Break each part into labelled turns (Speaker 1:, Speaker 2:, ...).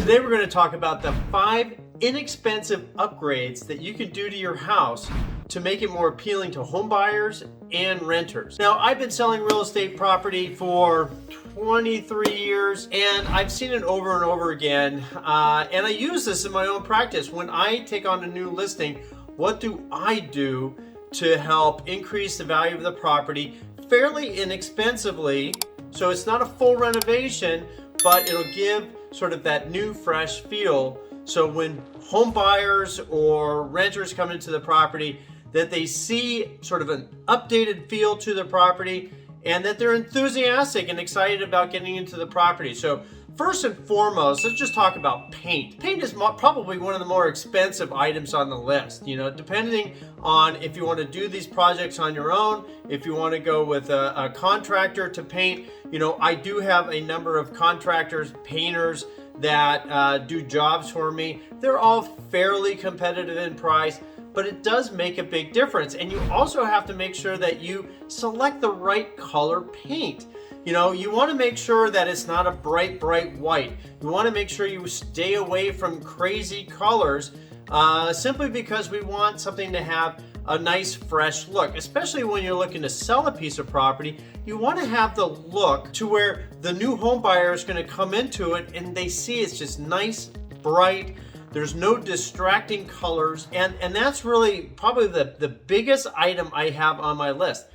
Speaker 1: Today we're going to talk about the 5 inexpensive upgrades that you can do to your house to make it more appealing to home buyers and renters. Now, I've been selling real estate property for 23 years and I've seen it over and over again, and I use this in my own practice. When I take on a new listing, what do I do to help increase the value of the property fairly inexpensively? So it's not a full renovation, but it'll give sort of that new fresh feel. So when home buyers or renters come into the property, that they see sort of an updated feel to the property and that they're enthusiastic and excited about getting into the property. So first and foremost, let's just talk about paint. Paint is probably one of the more expensive items on the list. You know, depending on if you want to do these projects on your own, if you want to go with a contractor to paint. You know, I do have a number of contractors, painters that do jobs for me. They're all fairly competitive in price, but it does make a big difference. And you also have to make sure that you select the right color paint. You know, you want to make sure that it's not a bright white. You want to make sure you stay away from crazy colors, simply because we want something to have a nice fresh look. Especially when you're looking to sell a piece of property, you want to have the look to where the new home buyer is going to come into it and they see it's just nice, bright. There's no distracting colors, and that's really probably the biggest item I have on my list.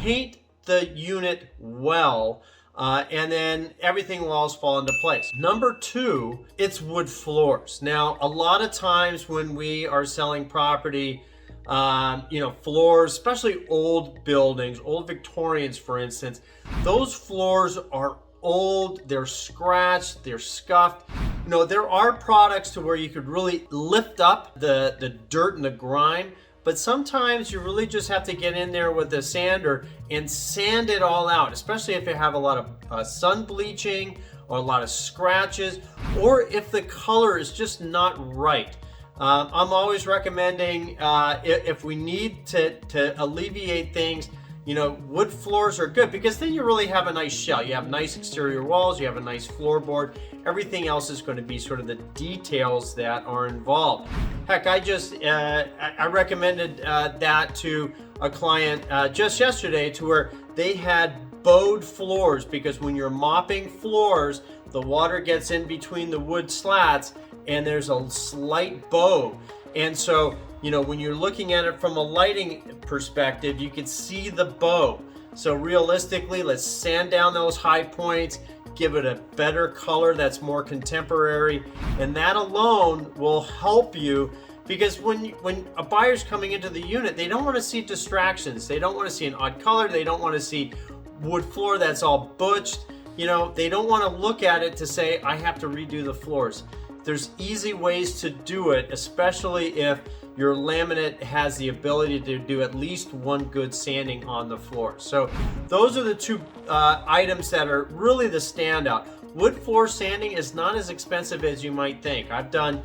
Speaker 1: Paint the unit well, and then everything will all fall into place. Number 2, it's wood floors. Now, a lot of times when we are selling property, you know, floors, especially old buildings, old Victorians, for instance, those floors are old, they're scratched, they're scuffed. You know, there are products to where you could really lift up the dirt and the grime, but sometimes you really just have to get in there with a sander and sand it all out, especially if you have a lot of sun bleaching or a lot of scratches, or if the color is just not right. I'm always recommending, if we need to alleviate things, you know, wood floors are good because then you really have a nice shell. You have nice exterior walls, you have a nice floorboard. Everything else is going to be sort of the details that are involved. Heck, I recommended that to a client just yesterday, to where they had bowed floors, because when you're mopping floors, the water gets in between the wood slats and there's a slight bow. And so, you know, when you're looking at it from a lighting perspective, you can see the bow. So realistically, let's sand down those high points, give it a better color that's more contemporary, and that alone will help you. Because when a buyer's coming into the unit, they don't want to see distractions. They don't want to see an odd color. They don't want to see wood floor that's all butched. You know, they don't want to look at it to say, I have to redo the floors. There's easy ways to do it, especially if your laminate has the ability to do at least one good sanding on the floor. So those are the 2 items that are really the standout. Wood floor sanding is not as expensive as you might think. I've done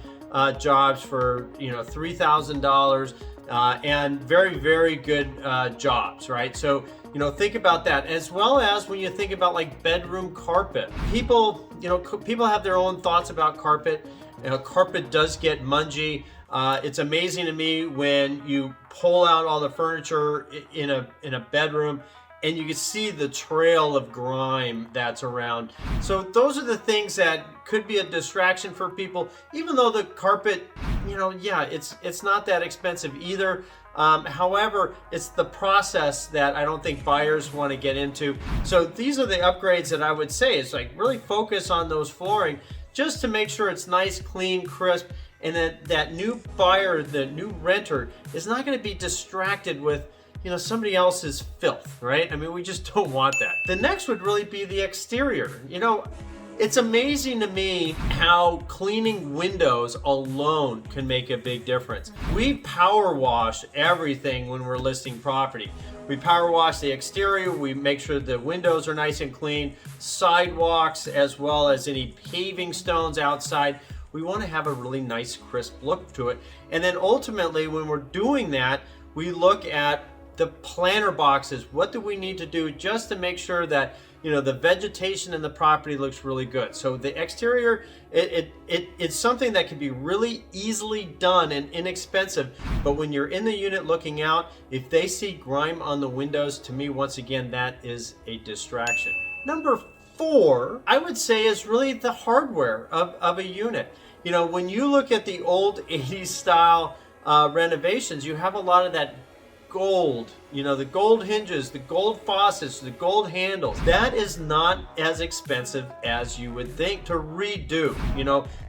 Speaker 1: jobs for, you know, $3,000 and very, very good jobs, right? So, you know, think about that, as well as when you think about like bedroom carpet. People have their own thoughts about carpet. You know, carpet does get mungy. It's amazing to me when you pull out all the furniture in a bedroom and you can see the trail of grime that's around. So those are the things that could be a distraction for people, even though the carpet, you know, yeah, it's not that expensive either. However, it's the process that I don't think buyers want to get into. So these are the upgrades that I would say. It's like really focus on those flooring just to make sure it's nice, clean, crisp, and that new buyer, the new renter, is not going to be distracted with, you know, somebody else's filth, right? I mean, we just don't want that. The next would really be the exterior. You know, it's amazing to me how cleaning windows alone can make a big difference. We power wash everything when we're listing property. We power wash the exterior, we make sure the windows are nice and clean, sidewalks, as well as any paving stones outside. We want to have a really nice, crisp look to it. And then ultimately, when we're doing that, we look at the planter boxes. What do we need to do just to make sure that, the vegetation in the property looks really good. So the exterior, it's something that can be really easily done and inexpensive, but when you're in the unit looking out, if they see grime on the windows, to me, once again, that is a distraction. Number 4, I would say, is really the hardware of a unit. When you look at the old 80s style renovations, you have a lot of that gold, the gold hinges, the gold faucets, the gold handles. That is not as expensive as you would think to redo.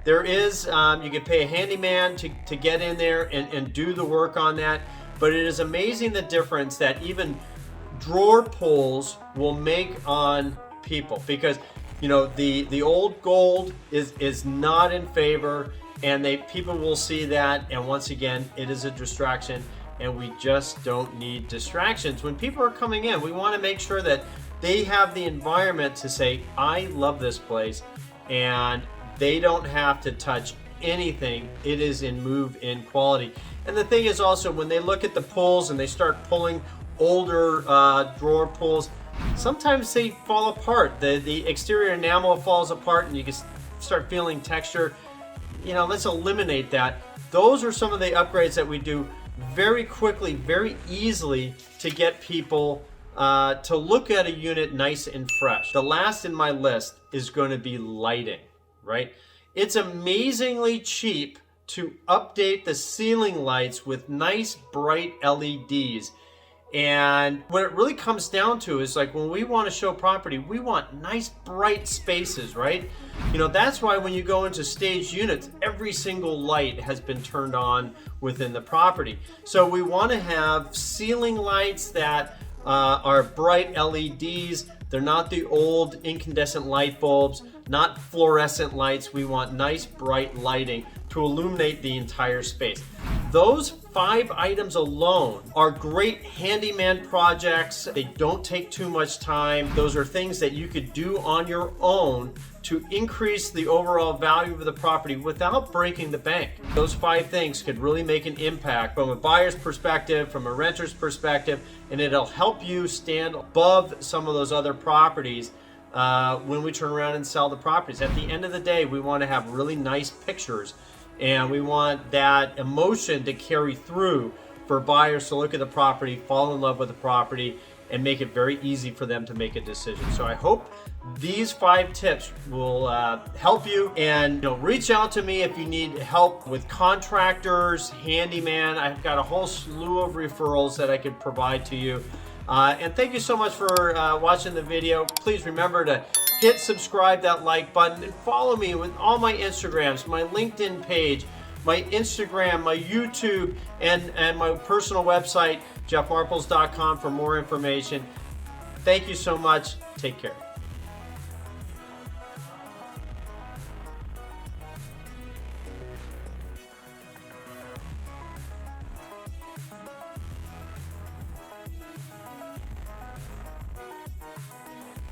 Speaker 1: There is, you can pay a handyman to get in there and do the work on that, but it is amazing the difference that even drawer pulls will make on people, because the old gold is not in favor, and people will see that, and once again, it is a distraction, and we just don't need distractions. When people are coming in, we want to make sure that they have the environment to say, I love this place, and they don't have to touch anything. It is in move-in quality. And the thing is also, when they look at the pulls and they start pulling older drawer pulls, sometimes they fall apart. The exterior enamel falls apart and you can start feeling texture. Let's eliminate that. Those are some of the upgrades that we do very quickly, very easily, to get people to look at a unit nice and fresh. The last in my list is going to be lighting, right? It's amazingly cheap to update the ceiling lights with nice bright LEDs. And what it really comes down to is, like, when we want to show property, we want nice bright spaces, right? That's why when you go into staged units, every single light has been turned on within the property. So we want to have ceiling lights that are bright LEDs. They're not the old incandescent light bulbs, not fluorescent lights. We want nice bright lighting to illuminate the entire space. Those 5 items alone are great handyman projects. They don't take too much time. Those are things that you could do on your own to increase the overall value of the property without breaking the bank. Those 5 things could really make an impact from a buyer's perspective, from a renter's perspective, and it'll help you stand above some of those other properties when we turn around and sell the properties. At the end of the day, we want to have really nice pictures, and we want that emotion to carry through for buyers to look at the property, fall in love with the property, and make it very easy for them to make a decision. So I hope these 5 tips will help you, and reach out to me if you need help with contractors, handyman. I've got a whole slew of referrals that I could provide to you. And thank you so much for watching the video. Please remember to hit subscribe, that like button, and follow me with all my Instagrams, my LinkedIn page, my Instagram, my YouTube, and my personal website, jeffmarples.com, for more information. Thank you so much. Take care.